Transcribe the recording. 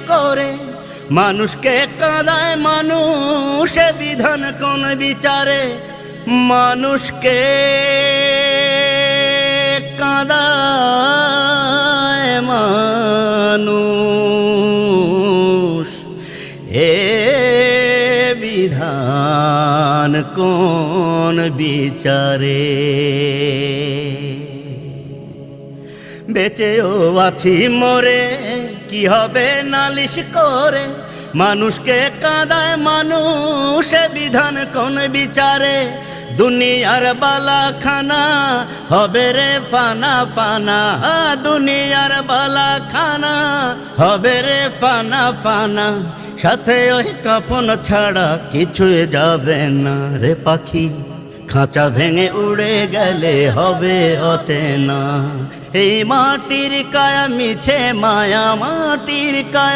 করে মানুষকে কাঁদায় মানুষে বিধান কোন বিচারে মানুষকে কাঁদায় মানুষ এ বিধান কোন বিচারে বেঁচেও আছি মরে কি হবে নালিশ করে মানুষকে কাঁদায় মানুষে বিধান কোন বিচারে দুনিয়ার বালাখানা হবে রে ফানা ফানা দুনিয়ার বালাখানা হবে রে ফানা ফানা সাথে ওই কাফন ছাড়া কিছুই যাবে না রে পাখি খাঁচা ভেঙে উড়ে গেলে হবে অচেনা এই মাটির কায়া মিছে মায়া মাটির কায়া